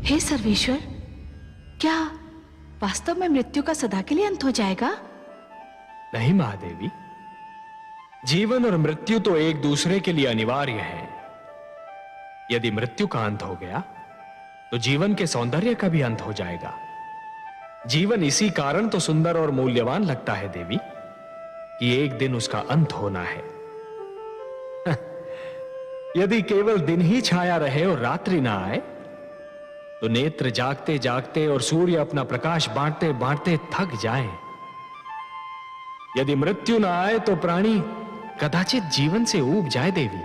हे सर्वेश्वर, क्या वास्तव में मृत्यु का सदा के लिए अंत हो जाएगा? नहीं महादेवी, जीवन और मृत्यु तो एक दूसरे के लिए अनिवार्य है। यदि मृत्यु का अंत हो गया तो जीवन के सौंदर्य का भी अंत हो जाएगा। जीवन इसी कारण तो सुंदर और मूल्यवान लगता है देवी कि एक दिन उसका अंत होना है। यदि केवल दिन ही छाया रहे और रात्रि ना आए तो नेत्र जागते जागते और सूर्य अपना प्रकाश बांटते बांटते थक जाएं। यदि मृत्यु ना आए तो प्राणी कदाचित जीवन से ऊब जाए देवी।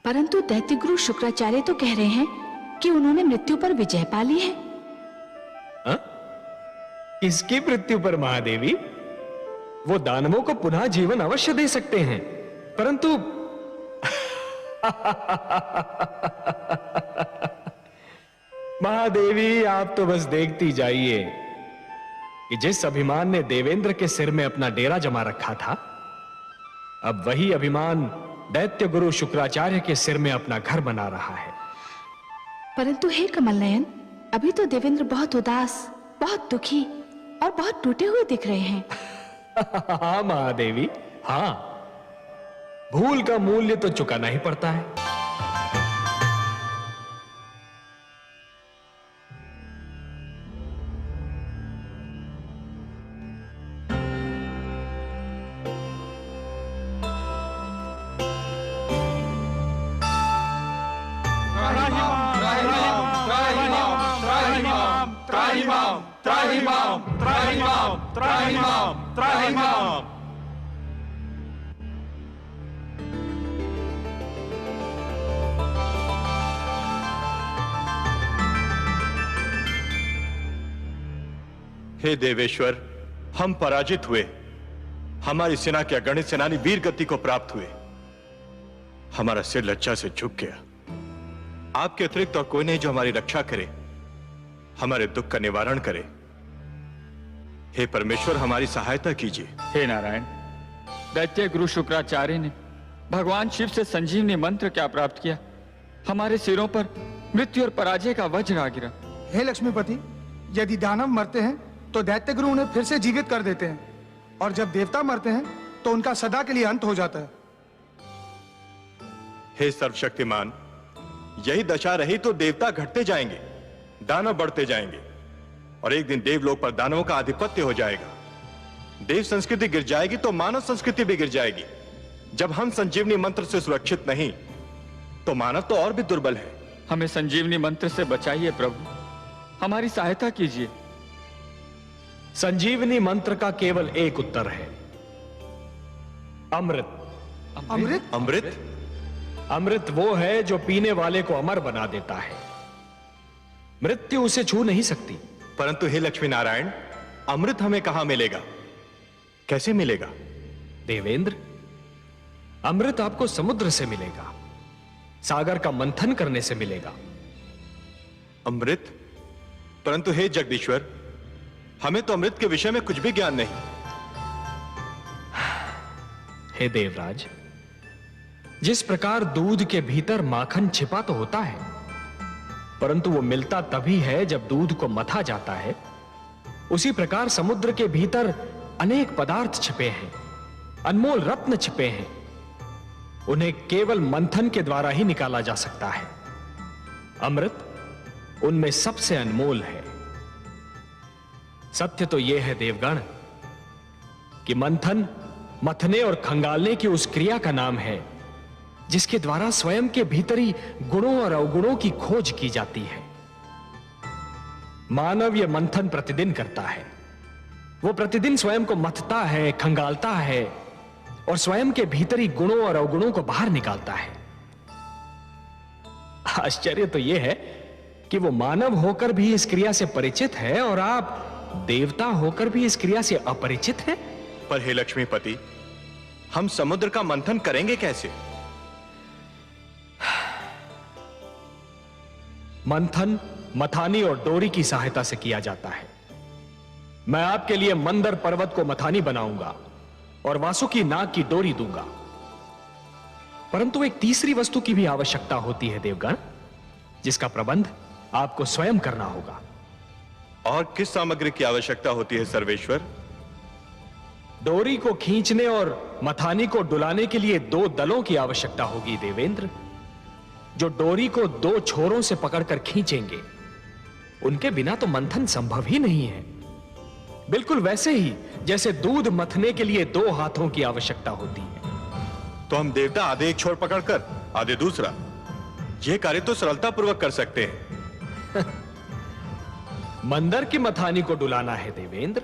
परंतु दैत्य गुरु शुक्राचार्य तो कह रहे हैं कि उन्होंने मृत्यु पर विजय पा ली है। किसकी मृत्यु पर महादेवी? वो दानवों को पुनः जीवन अवश्य दे सकते हैं, परंतु महादेवी आप तो बस देखती जाइए कि जिस अभिमान ने देवेंद्र के सिर में अपना डेरा जमा रखा था, अब वही अभिमान दैत्य गुरु शुक्राचार्य के सिर में अपना घर बना रहा है। परंतु हे कमल नयन, अभी तो देवेंद्र बहुत उदास, बहुत दुखी और बहुत टूटे हुए दिख रहे हैं। हाँ महादेवी, हाँ, भूल का मूल्य तो चुकाना ही पड़ता है। हे देवेश्वर, हम पराजित हुए। हमारी सेना के अगणित सेनानी वीर गति को प्राप्त हुए। हमारा सिर लज्जा से झुक गया। आपके अतिरिक्त और कोई नहीं जो हमारी रक्षा करे, हमारे दुख का निवारण करे। हे परमेश्वर, हमारी सहायता कीजिए। हे नारायण, दैत्य गुरु शुक्राचार्य ने भगवान शिव से संजीवनी मंत्र क्या प्राप्त किया? हमारे सिरों पर मृत्यु और पराजय का वज्र आ गिरा। हे लक्ष्मीपति, यदि दानव मरते हैं तो दैत्य गुरु उन्हें फिर से जीवित कर देते हैं, और जब देवता मरते हैं तो उनका सदा के लिए अंत हो जाता है। हे सर्वशक्तिमान, यही दशा रही तो देवता घटते जाएंगे, दानव बढ़ते जाएंगे, और एक दिन देवलोक पर दानवों का आधिपत्य हो जाएगा। देव संस्कृति गिर जाएगी तो मानव संस्कृति भी गिर जाएगी। जब हम संजीवनी मंत्र से सुरक्षित नहीं तो मानव तो और भी दुर्बल है। हमें संजीवनी मंत्र से बचाइए प्रभु, हमारी सहायता कीजिए। संजीवनी मंत्र का केवल एक उत्तर है, अमृत। अमृत? अमृत? अमृत वो है जो पीने वाले को अमर बना देता है। मृत्यु उसे छू नहीं सकती। परंतु हे लक्ष्मी नारायण, अमृत हमें कहां मिलेगा, कैसे मिलेगा? देवेंद्र, अमृत आपको समुद्र से मिलेगा, सागर का मंथन करने से मिलेगा। अमृत? परंतु हे जगदीश्वर, हमें तो अमृत के विषय में कुछ भी ज्ञान नहीं। हे देवराज, जिस प्रकार दूध के भीतर माखन छिपा तो होता है, परंतु वो मिलता तभी है जब दूध को मथा जाता है, उसी प्रकार समुद्र के भीतर अनेक पदार्थ छिपे हैं, अनमोल रत्न छिपे हैं। उन्हें केवल मंथन के द्वारा ही निकाला जा सकता है। अमृत उनमें सबसे अनमोल है। सत्य तो यह है देवगण कि मंथन मथने और खंगालने की उस क्रिया का नाम है जिसके द्वारा स्वयं के भीतरी गुणों और अवगुणों की खोज की जाती है। मानव यह मंथन प्रतिदिन करता है। वो प्रतिदिन स्वयं को मथता है, खंगालता है और स्वयं के भीतरी गुणों और अवगुणों को बाहर निकालता है। आश्चर्य तो यह है कि वो मानव होकर भी इस क्रिया से परिचित है और आप देवता होकर भी इस क्रिया से अपरिचित हैं। पर हे लक्ष्मीपति, हम समुद्र का मंथन करेंगे कैसे? मंथन मथानी और डोरी की सहायता से किया जाता है। मैं आपके लिए मंदर पर्वत को मथानी बनाऊंगा और वासुकी नाग की डोरी दूंगा। परंतु एक तीसरी वस्तु की भी आवश्यकता होती है देवगण, जिसका प्रबंध आपको स्वयं करना होगा। और किस सामग्री की आवश्यकता होती है सर्वेश्वर? डोरी को खींचने और मथानी को डुलाने के लिए 2 दलों की आवश्यकता होगी देवेंद्र, जो डोरी को 2 छोरों से पकड़कर खींचेंगे। उनके बिना तो मंथन संभव ही नहीं है। बिल्कुल वैसे ही जैसे दूध मथने के लिए 2 हाथों की आवश्यकता होती है। तो हम देवता आधे एक छोर पकड़कर आधे दूसरा, यह कार्य तो सरलतापूर्वक कर सकते हैं। मंदर की मथानी को डुलाना है देवेंद्र,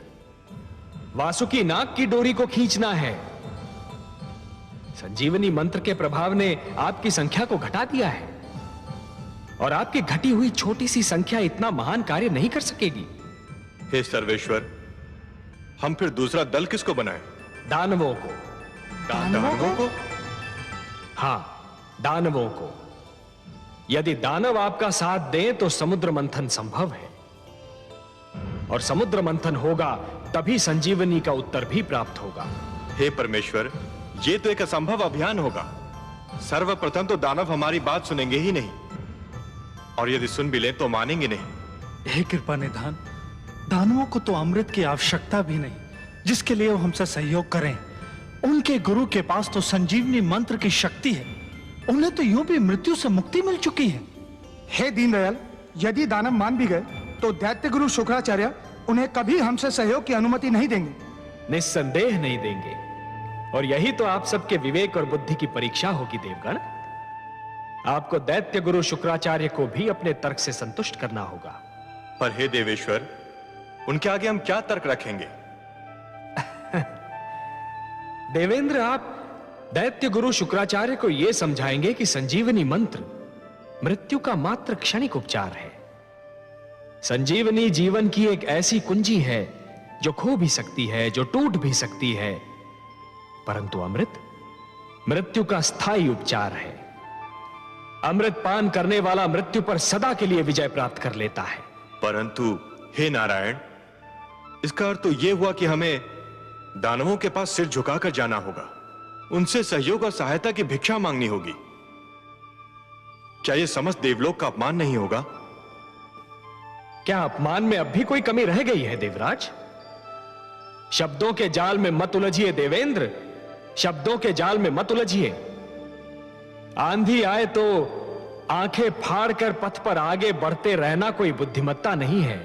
वासुकी नाग की डोरी को खींचना है। संजीवनी मंत्र के प्रभाव ने आपकी संख्या को घटा दिया है, और आपकी घटी हुई छोटी सी संख्या इतना महान कार्य नहीं कर सकेगी। हे सर्वेश्वर, हम फिर दूसरा दल किसको बनाएं? दानवों को। दानवों को? हां, दानवों को। यदि दानव आपका साथ दें तो समुद्र मंथन संभव है, और समुद्र मंथन होगा तभी संजीवनी का उत्तर भी प्राप्त होगा। हे परमेश्वर, यह तो एक असंभव अभियान होगा। सर्वप्रथम तो दानव हमारी बात सुनेंगे ही नहीं, और यदि सुन भी लें तो मानेंगे नहीं। हे कृपा निधान, दानवों को तो अमृत की आवश्यकता भी नहीं, जिसके लिए वो हमसे सहयोग करें। उनके गुरु के पास तो संजीवनी मंत्र की शक्ति है, उन्हें तो यूं भी मृत्यु से मुक्ति मिल चुकी है। हे दीनदयाल, यदि दानव मान भी गए तो दैत्य गुरु शुक्राचार्य उन्हें कभी हमसे सहयोग की अनुमति नहीं देंगे। निस्संदेह नहीं देंगे, और यही तो आप सबके विवेक और बुद्धि की परीक्षा होगी देवगण। आपको दैत्य गुरु शुक्राचार्य को भी अपने तर्क से संतुष्ट करना होगा। पर हे देवेश्वर, उनके आगे हम क्या तर्क रखेंगे? देवेंद्र, आप दैत्य गुरु शुक्राचार्य को यह समझाएंगे कि संजीवनी मंत्र मृत्यु का मात्र क्षणिक उपचार है। संजीवनी जीवन की एक ऐसी कुंजी है जो खो भी सकती है, जो टूट भी सकती है, परंतु अमृत मृत्यु का स्थायी उपचार है। अमृत पान करने वाला मृत्यु पर सदा के लिए विजय प्राप्त कर लेता है। परंतु हे नारायण, इसका अर्थ तो यह हुआ कि हमें दानवों के पास सिर झुकाकर जाना होगा, उनसे सहयोग और सहायता की भिक्षा मांगनी होगी। क्या यह समस्त देवलोक का अपमान नहीं होगा? क्या अपमान में अब भी कोई कमी रह गई है देवराज? शब्दों के जाल में मत उलझिए देवेंद्र, शब्दों के जाल में मत उलझिए। आंधी आए तो आंखें फाड़कर पथ पर आगे बढ़ते रहना कोई बुद्धिमत्ता नहीं है।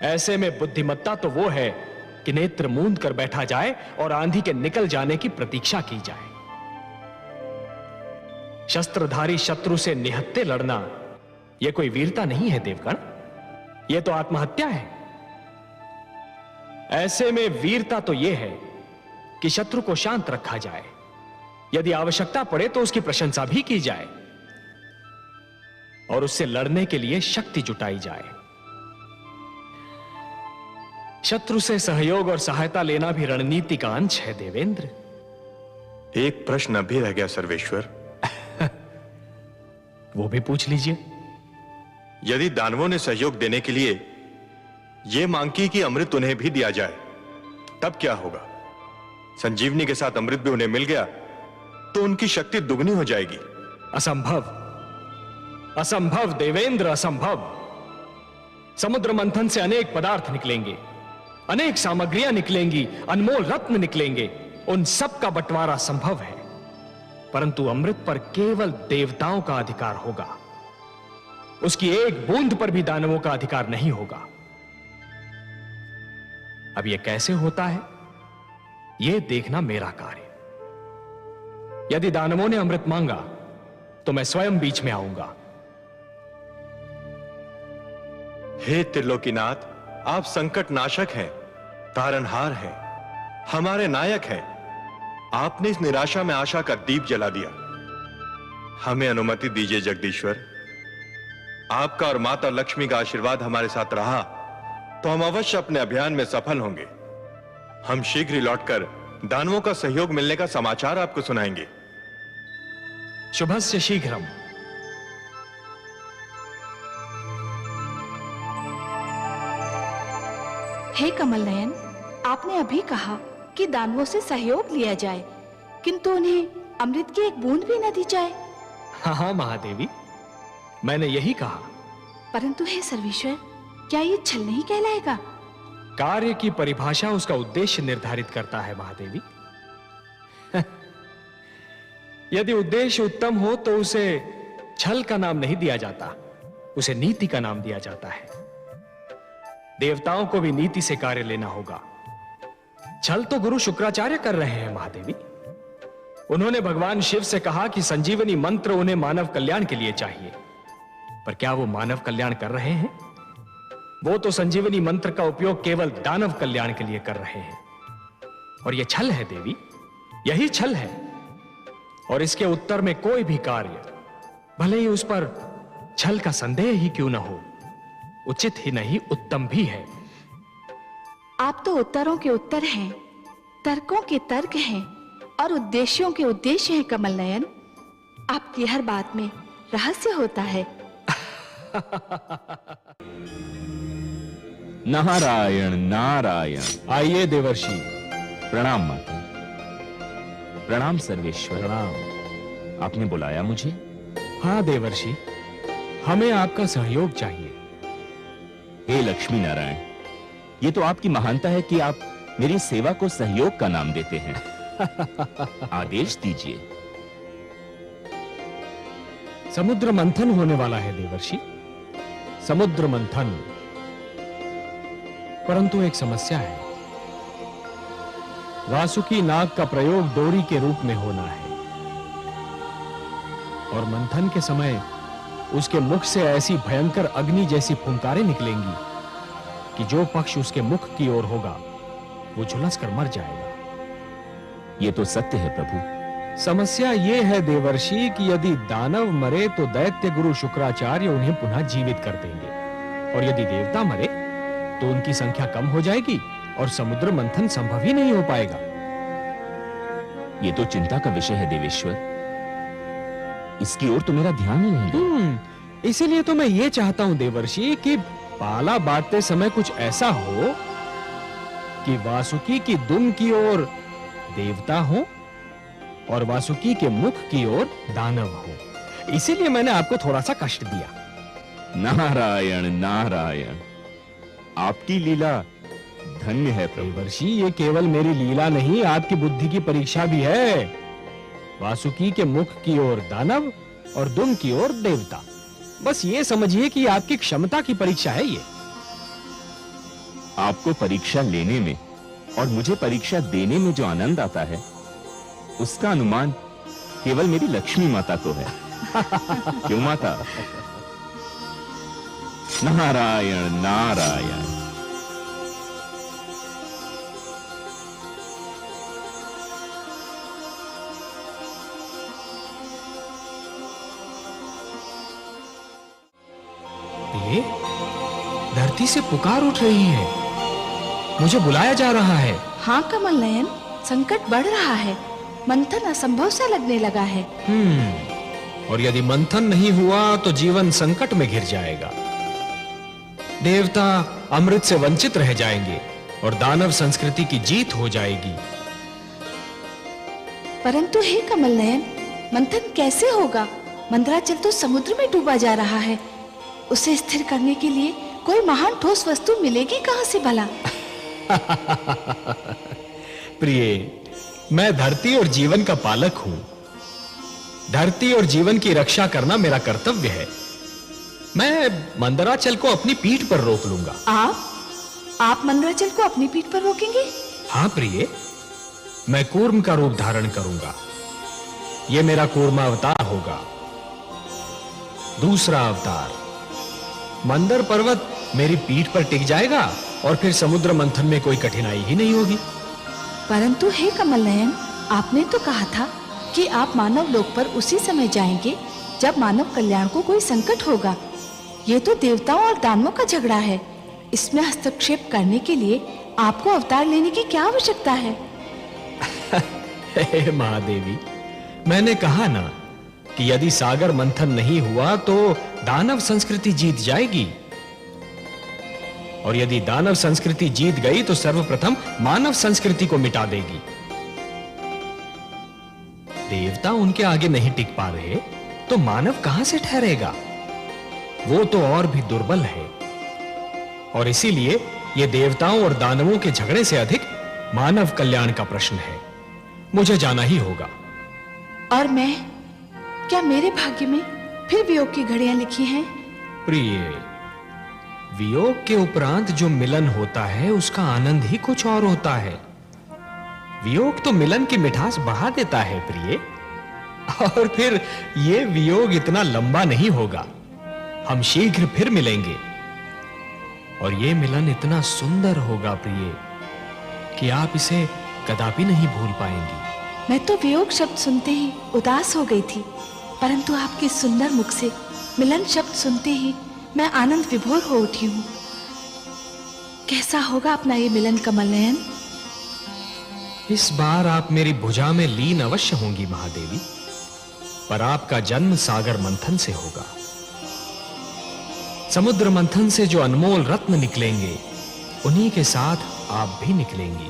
ऐसे में बुद्धिमत्ता तो वो है कि नेत्र मूंद कर बैठा जाए और आंधी के निकल जाने की प्रतीक्षा की जाए। शस्त्रधारी शत्रु से निहत्थे लड़ना यह कोई वीरता नहीं है देवगण, यह तो आत्महत्या है। ऐसे में वीरता तो यह है कि शत्रु को शांत रखा जाए, यदि आवश्यकता पड़े तो उसकी प्रशंसा भी की जाए, और उससे लड़ने के लिए शक्ति जुटाई जाए। शत्रु से सहयोग और सहायता लेना भी रणनीति का अंश है देवेंद्र। एक प्रश्न अभी रह गया सर्वेश्वर। वो भी पूछ लीजिए। यदि दानवों ने सहयोग देने के लिए यह मांग की कि अमृत उन्हें भी दिया जाए, तब क्या होगा? संजीवनी के साथ अमृत भी उन्हें मिल गया तो उनकी शक्ति दुगनी हो जाएगी। असंभव, असंभव देवेंद्र, असंभव। समुद्र मंथन से अनेक पदार्थ निकलेंगे, अनेक सामग्रियां निकलेंगी, अनमोल रत्न निकलेंगे, उन सब का बंटवारा संभव है, परंतु अमृत पर केवल देवताओं का अधिकार होगा। उसकी एक बूंद पर भी दानवों का अधिकार नहीं होगा। अब यह कैसे होता है, यह देखना मेरा कार्य। यदि दानवों ने अमृत मांगा तो मैं स्वयं बीच में आऊंगा। हे त्रिलोकीनाथ, आप संकट नाशक हैं, तारनहार हैं, हमारे नायक हैं। आपने इस निराशा में आशा का दीप जला दिया। हमें अनुमति दीजिए जगदीश्वर। आपका और माता लक्ष्मी का आशीर्वाद हमारे साथ रहा तो हम अवश्य अपने अभियान में सफल होंगे। हम शीघ्र ही लौटकर दानवों का सहयोग मिलने का समाचार आपको सुनाएंगे। शुभस्य शीघ्रम। हे कमल नयन, आपने अभी कहा कि दानवों से सहयोग लिया जाए, किंतु उन्हें अमृत की एक बूंद भी न दी जाए। हाँ महादेवी, मैंने यही कहा परंतु हे सर्वेश्वर, क्या ये छल नहीं कहलाएगा? कार्य की परिभाषा उसका उद्देश्य निर्धारित करता है महादेवी। यदि उद्देश्य उत्तम हो तो उसे छल का नाम नहीं दिया जाता, उसे नीति का नाम दिया जाता है। देवताओं को भी नीति से कार्य लेना होगा। छल तो गुरु शुक्राचार्य कर रहे हैं महादेवी। उन्होंने भगवान शिव से कहा कि संजीवनी मंत्र उन्हें मानव कल्याण के लिए चाहिए, पर क्या वो मानव कल्याण कर रहे हैं? वो तो संजीवनी मंत्र का उपयोग केवल दानव कल्याण के लिए कर रहे हैं। और यह छल है देवी, यही छल है। और इसके उत्तर में कोई भी कार्य, भले ही उस पर छल का संदेह ही क्यों न हो, उचित ही नहीं उत्तम भी है। आप तो उत्तरों के उत्तर हैं, तर्कों के तर्क हैं और उद्देश्यों के उद्देश्य हैं कमल नयन। आपकी हर बात में रहस्य होता है। नारायण नारायण। आइए देवर्षि। प्रणाम माता। प्रणाम सर्वेश्वर। प्रणाम। आपने बुलाया मुझे? हाँ देवर्षि, हमें आपका सहयोग चाहिए। हे लक्ष्मी नारायण, ये तो आपकी महानता है कि आप मेरी सेवा को सहयोग का नाम देते हैं। आदेश दीजिए। समुद्र मंथन होने वाला है देवर्षि, समुद्र मंथन। परंतु एक समस्या है। वासुकी नाग का प्रयोग डोरी के रूप में होना है, और मंथन के समय उसके मुख से ऐसी भयंकर अग्नि जैसी फुंकारें निकलेंगी कि जो पक्ष उसके मुख की ओर होगा वो झुलस कर मर जाएगा। ये तो सत्य है प्रभु। समस्या ये है देवर्षि कि यदि दानव मरे तो दैत्य गुरु शुक्राचार्य उन्हें पुनः जीवित कर देंगे, और यदि देवता मरे तो उनकी संख्या कम हो जाएगी और समुद्र मंथन संभव ही नहीं हो पाएगा। ये तो चिंता का विषय है देवेश्वर। इसकी ओर तो मेरा ध्यान ही नहीं है। इसीलिए तो मैं ये चाहता हूं देवर्षि कि पाला बांटते समय कुछ ऐसा हो कि वासुकी की दुम की ओर देवता हो और वासुकी के मुख की ओर दानव हो। इसीलिए मैंने आपको थोड़ा सा कष्ट दिया। नारायण नारायण, आपकी लीला धन्य है प्रभु। देवर्षि, ये केवल मेरी लीला नहीं, आपकी बुद्धि की परीक्षा भी है। वासुकी के मुख की ओर दानव और दुम की ओर देवता। बस ये समझिए कि आपकी क्षमता की परीक्षा है ये। आपको परीक्षा लेने में और मुझे परीक्षा देने में जो आनंद आता है, उसका अनुमान केवल मेरी लक्ष्मी माता को है। क्यों माता? नारायण नारायण। ये धरती से पुकार उठ रही है, मुझे बुलाया जा रहा है। हाँ कमल नयन, संकट बढ़ रहा है, मंथन असंभव सा लगने लगा है। और यदि मंथन नहीं हुआ तो जीवन संकट में घिर जाएगा। देवता अमृत से वंचित रह जाएंगे और दानव संस्कृति की जीत हो जाएगी। परंतु हे कमल नयन, मंथन कैसे होगा? मंदराचल तो समुद्र में डूबा जा रहा है। उसे स्थिर करने के लिए कोई महान ठोस वस्तु मिलेगी कहां से भला? प्रिय, मैं धरती और जीवन का पालक हूं। धरती और जीवन की रक्षा करना मेरा कर्तव्य है। मैं मंदराचल को अपनी पीठ पर रोक लूंगा। आप मंदराचल को अपनी पीठ पर रोकेंगे? हाँ प्रिय, मैं कूर्म का रूप धारण करूंगा। यह मेरा कूर्मा अवतार होगा। दूसरा अवतार, मंदर पर्वत मेरी पीठ पर टिक जाएगा और फिर समुद्र मंथन में कोई कठिनाई ही नहीं होगी। परंतु हे कमल नयन, आपने तो कहा था कि आप मानव लोक पर उसी समय जाएंगे जब मानव कल्याण को कोई संकट होगा। ये तो देवताओं और दानवों का झगड़ा है। इसमें हस्तक्षेप करने के लिए आपको अवतार लेने की क्या आवश्यकता है? हे महादेवी, मैंने कहा ना कि यदि सागर मंथन नहीं हुआ तो दानव संस्कृति जीत जाएगी, और यदि दानव संस्कृति जीत गई तो सर्वप्रथम मानव संस्कृति को मिटा देगी। देवता उनके आगे नहीं टिक पा रहे तो मानव कहां से ठहरेगा? वो तो और भी दुर्बल है, और इसीलिए ये देवताओं और दानवों के झगड़े से अधिक मानव कल्याण का प्रश्न है। मुझे जाना ही होगा। और मैं, क्या मेरे भाग्य में फिर वियोग की घड़ियां लिखी हैं? प्रिय, वियोग के उपरांत जो मिलन होता है उसका आनंद ही कुछ और होता है। वियोग तो मिलन की मिठास बढ़ा देता है प्रिय। और फिर ये वियोग इतना लंबा नहीं होगा। हम शीघ्र फिर मिलेंगे, और ये मिलन इतना सुंदर होगा प्रिय कि आप इसे कदापि नहीं भूल पाएंगी। मैं तो वियोग शब्द सुनते ही उदास हो गई थी, परंतु आपके सुंदर मुख से मिलन शब्द सुनते ही मैं आनंद विभोर हो उठी हूं। कैसा होगा अपना ये मिलन कमल नयन? इस बार आप मेरी भुजा में लीन अवश्य होंगी महादेवी, पर आपका जन्म सागर मंथन से होगा। समुद्र मंथन से जो अनमोल रत्न निकलेंगे, उन्हीं के साथ आप भी निकलेंगी।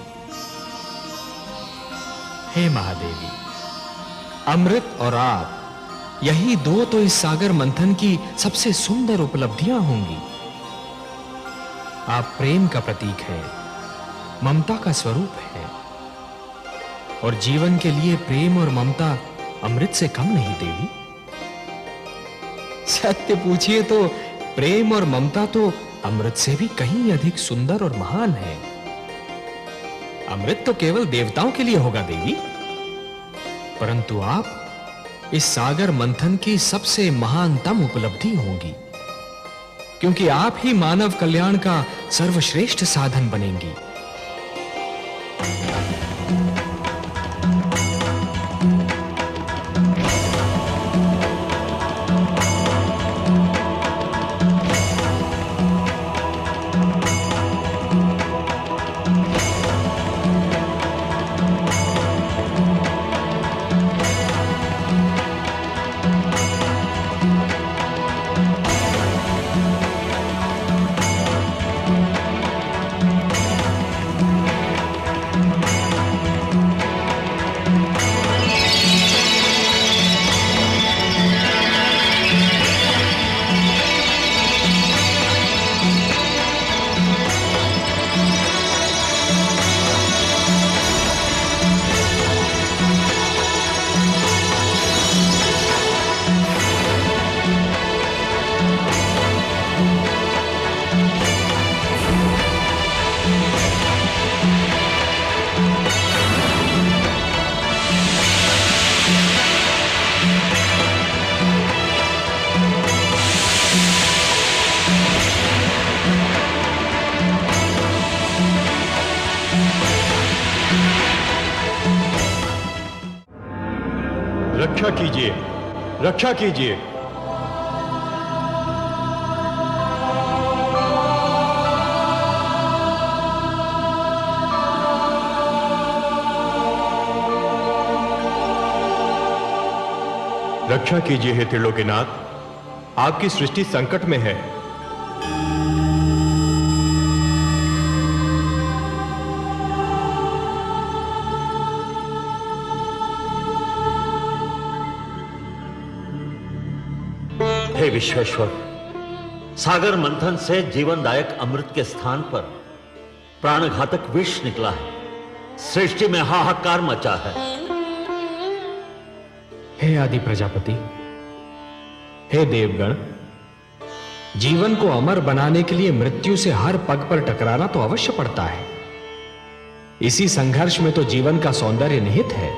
हे महादेवी, अमृत और आप, यही दो तो इस सागर मंथन की सबसे सुंदर उपलब्धियां होंगी। आप प्रेम का प्रतीक हैं, ममता का स्वरूप है, और जीवन के लिए प्रेम और ममता अमृत से कम नहीं देवी। सत्य पूछिए तो प्रेम और ममता तो अमृत से भी कहीं अधिक सुंदर और महान है। अमृत तो केवल देवताओं के लिए होगा देवी, परंतु आप इस सागर मंथन की सबसे महानतम उपलब्धि होंगी, क्योंकि आप ही मानव कल्याण का सर्वश्रेष्ठ साधन बनेंगी। रक्षा कीजिए, रक्षा कीजिए। रक्षा कीजिए हे त्रिलोकीनाथ, आपकी सृष्टि संकट में है। हे विश्वेश्वर, सागर मंथन से जीवनदायक अमृत के स्थान पर प्राणघातक विष निकला है। सृष्टि में हाहाकार मचा है। हे आदि प्रजापति, हे देवगण, जीवन को अमर बनाने के लिए मृत्यु से हर पग पर टकराना तो अवश्य पड़ता है। इसी संघर्ष में तो जीवन का सौंदर्य निहित है।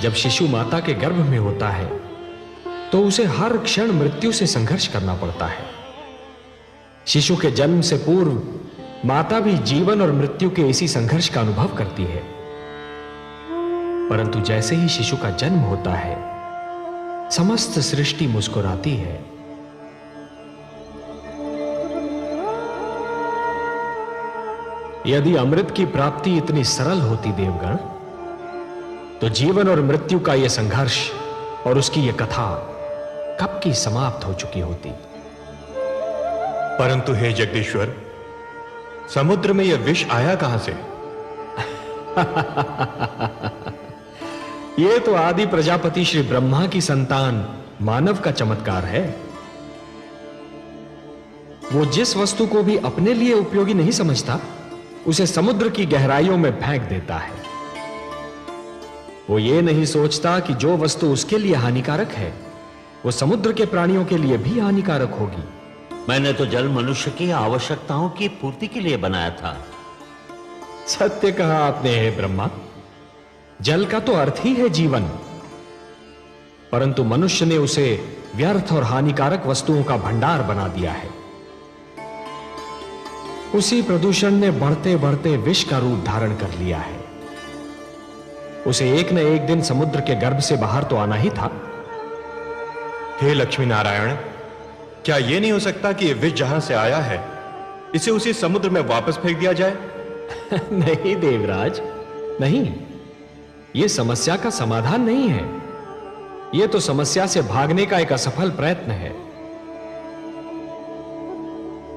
जब शिशु माता के गर्भ में होता है तो उसे हर क्षण मृत्यु से संघर्ष करना पड़ता है। शिशु के जन्म से पूर्व माता भी जीवन और मृत्यु के इसी संघर्ष का अनुभव करती है, परंतु जैसे ही शिशु का जन्म होता है, समस्त सृष्टि मुस्कुराती है। यदि अमृत की प्राप्ति इतनी सरल होती देवगण, तो जीवन और मृत्यु का यह संघर्ष और उसकी यह कथा कब की समाप्त हो चुकी होती। परंतु हे जगदीश्वर, समुद्र में यह विष आया कहां से? ये तो आदि प्रजापति श्री ब्रह्मा की संतान मानव का चमत्कार है। वो जिस वस्तु को भी अपने लिए उपयोगी नहीं समझता, उसे समुद्र की गहराइयों में फेंक देता है। वो ये नहीं सोचता कि जो वस्तु उसके लिए हानिकारक है, वो समुद्र के प्राणियों के लिए भी हानिकारक होगी। मैंने तो जल मनुष्य की आवश्यकताओं की पूर्ति के लिए बनाया था। सत्य कहा आपने, हे ब्रह्मा। जल का तो अर्थ ही है जीवन, परंतु मनुष्य ने उसे व्यर्थ और हानिकारक वस्तुओं का भंडार बना दिया है। उसी प्रदूषण ने बढ़ते बढ़ते विष का रूप धारण कर लिया है। उसे एक न एक दिन समुद्र के गर्भ से बाहर तो आना ही था। हे लक्ष्मी नारायण, क्या यह नहीं हो सकता कि यह विष जहां से आया है, इसे उसी समुद्र में वापस फेंक दिया जाए? नहीं देवराज, नहीं। यह समस्या का समाधान नहीं है। यह तो समस्या से भागने का एक असफल प्रयत्न है।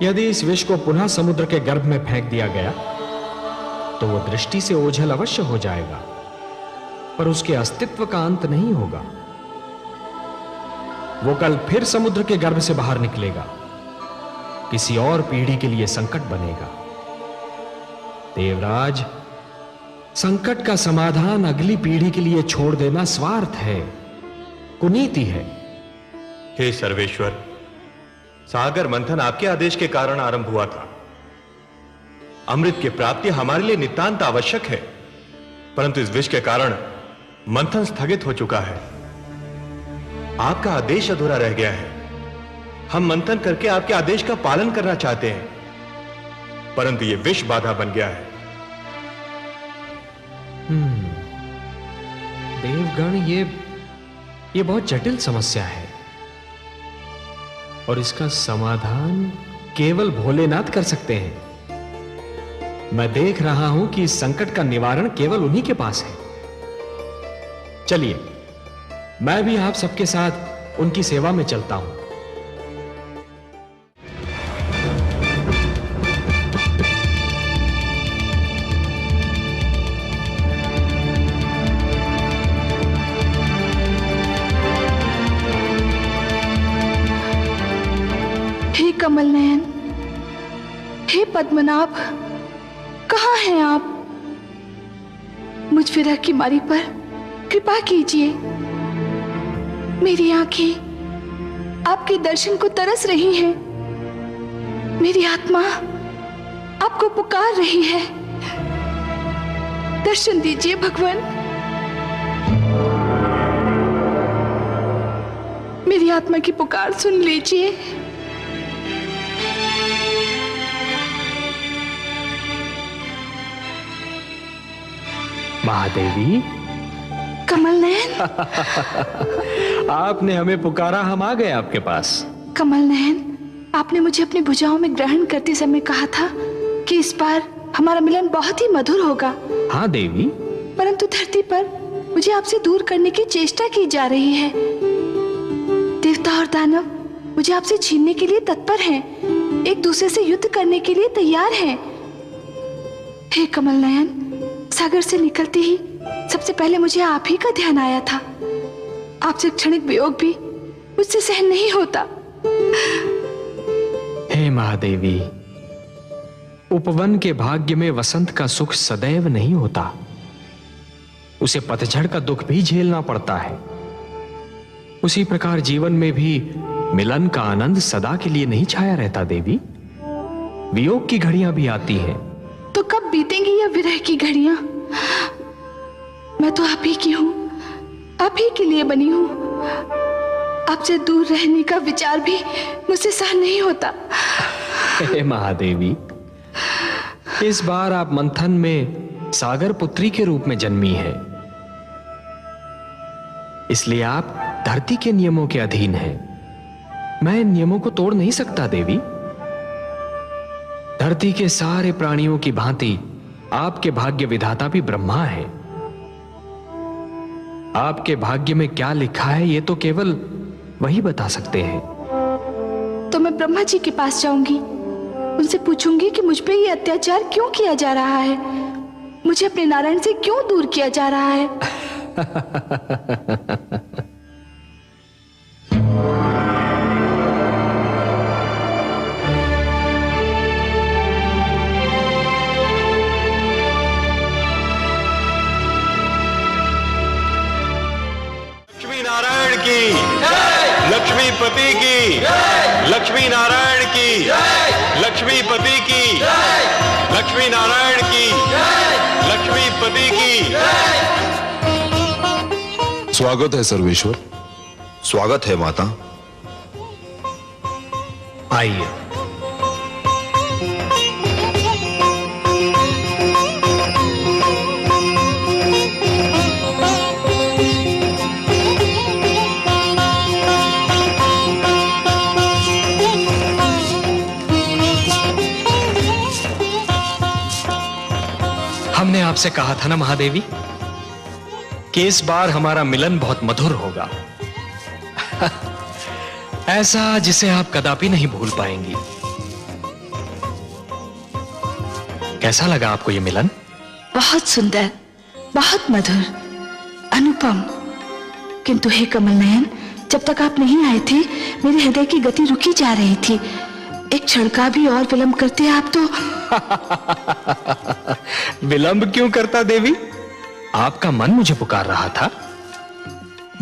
यदि इस विष को पुनः समुद्र के गर्भ में फेंक दिया गया तो वो दृष्टि से ओझल अवश्य हो जाएगा, पर उसके अस्तित्व का अंत नहीं होगा। वो कल फिर समुद्र के गर्भ से बाहर निकलेगा, किसी और पीढ़ी के लिए संकट बनेगा। देवराज, संकट का समाधान अगली पीढ़ी के लिए छोड़ देना स्वार्थ है, कुनीति है। हे सर्वेश्वर, सागर मंथन आपके आदेश के कारण आरंभ हुआ था। अमृत की प्राप्ति हमारे लिए नितांत आवश्यक है, परंतु इस विष के कारण मंथन स्थगित हो चुका है। आपका आदेश अधूरा रह गया है। हम मंथन करके आपके आदेश का पालन करना चाहते हैं, परंतु यह विष बाधा बन गया है। देवगण, ये बहुत जटिल समस्या है और इसका समाधान केवल भोलेनाथ कर सकते हैं। मैं देख रहा हूं कि इस संकट का निवारण केवल उन्हीं के पास है। चलिए, मैं भी आप सबके साथ उनकी सेवा में चलता हूं। हे कमल नयन, हे पद्मनाभ, कहाँ हैं आप? मुझ विरह की मारी पर कृपा कीजिए। मेरी आंखें आपके दर्शन को तरस रही हैं। मेरी आत्मा आपको पुकार रही है। दर्शन दीजिए भगवान। मेरी आत्मा की पुकार सुन लीजिए। महादेवी, कमल नयन, आपने हमें पुकारा, हम आ गए आपके पास। कमल नयन, आपने मुझे अपनी भुजाओं में ग्रहण करते समय कहा था कि इस बार हमारा मिलन बहुत ही मधुर होगा। हाँ देवी, परंतु धरती पर मुझे आपसे दूर करने की चेष्टा की जा रही है। देवता और दानव मुझे आपसे छीनने के लिए तत्पर हैं, एक दूसरे से युद्ध करने के लिए तैयार हैं। हे कमल नयन, सागर से निकलते ही सबसे पहले मुझे आप ही का ध्यान आया था। आपसे क्षणिक वियोग भी मुझसे सहन नहीं होता। हे महादेवी, उपवन के भाग्य में वसंत का सुख सदैव नहीं होता। उसे पतझड़ का दुख भी झेलना पड़ता है। उसी प्रकार जीवन में भी मिलन का आनंद सदा के लिए नहीं छाया रहता देवी। वियोग की घड़ियां भी आती हैं। तो कब बीतेंगी यह विरह की घड़ियां? मैं तो आप ही की हूं, आप ही के लिए बनी हूं। आपसे दूर रहने का विचार भी मुझसे सहन नहीं होता। हे महादेवी, इस बार आप मंथन में सागर पुत्री के रूप में जन्मी है, इसलिए आप धरती के नियमों के अधीन हैं। मैं इन नियमों को तोड़ नहीं सकता देवी। धरती के सारे प्राणियों की भांति आपके भाग्य विधाता भी ब्रह्मा है। आपके भाग्य में क्या लिखा है ये तो केवल वही बता सकते हैं। तो मैं ब्रह्मा जी के पास जाऊंगी, उनसे पूछूंगी कि मुझ पे ये अत्याचार क्यों किया जा रहा है, मुझे अपने नारायण से क्यों दूर किया जा रहा है। लक्ष्मी नारायण की, लक्ष्मीपति की, लक्ष्मी नारायण की, लक्ष्मीपति की, लक्ष्मी नारायण की, लक्ष्मीपति की। स्वागत है सर्वेश्वर। स्वागत है माता। आइए। हमने आपसे कहा था ना महादेवी कि इस बार हमारा मिलन बहुत मधुर होगा। ऐसा जिसे आप कदापि नहीं भूल पाएंगी। कैसा लगा आपको यह मिलन? बहुत सुंदर, बहुत मधुर, अनुपम। किंतु हे कमल नयन, जब तक आप नहीं आए थे मेरे हृदय की गति रुकी जा रही थी। एक क्षण का भी और विलंब करते आप तो। विलंब क्यों करता देवी? आपका मन मुझे पुकार रहा था।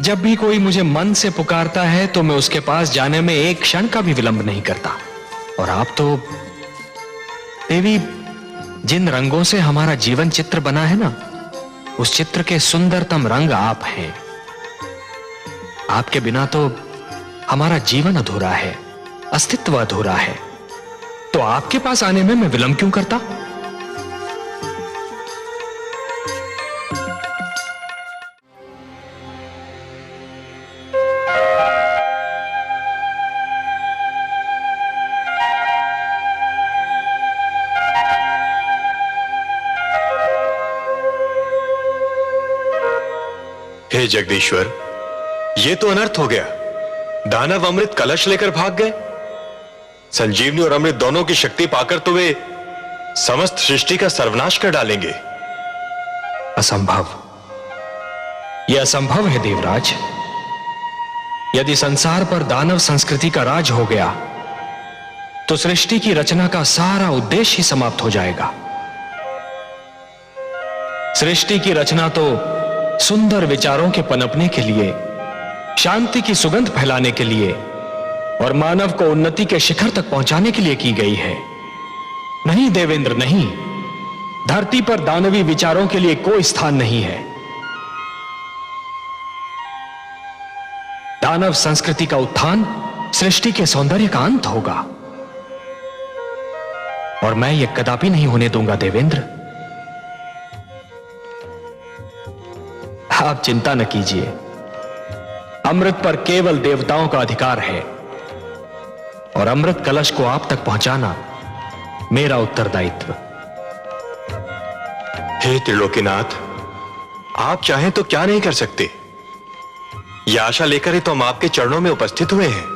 जब भी कोई मुझे मन से पुकारता है तो मैं उसके पास जाने में एक क्षण का भी विलंब नहीं करता। और आप तो देवी, जिन रंगों से हमारा जीवन चित्र बना है ना, उस चित्र के सुंदरतम रंग आप हैं। आपके बिना तो हमारा जीवन अधूरा है, अस्तित्व अधूरा है। तो आपके पास आने में मैं विलंब क्यों करता? हे जगदीश्वर, ये तो अनर्थ हो गया। दानव अमृत कलश लेकर भाग गए। संजीवनी और अमृत दोनों की शक्ति पाकर तो वे समस्त सृष्टि का सर्वनाश कर डालेंगे। असंभव, यह असंभव है देवराज। यदि संसार पर दानव संस्कृति का राज हो गया तो सृष्टि की रचना का सारा उद्देश्य ही समाप्त हो जाएगा। सृष्टि की रचना तो सुंदर विचारों के पनपने के लिए, शांति की सुगंध फैलाने के लिए और मानव को उन्नति के शिखर तक पहुंचाने के लिए की गई है। नहीं देवेंद्र, नहीं। धरती पर दानवी विचारों के लिए कोई स्थान नहीं है। दानव संस्कृति का उत्थान सृष्टि के सौंदर्य का अंत होगा और मैं यह कदापि नहीं होने दूंगा देवेंद्र। आप चिंता न कीजिए, अमृत पर केवल देवताओं का अधिकार है और अमृत कलश को आप तक पहुंचाना मेरा उत्तरदायित्व। हे त्रिलोकीनाथ, आप चाहें तो क्या नहीं कर सकते। यह आशा लेकर ही तो हम आपके चरणों में उपस्थित हुए हैं।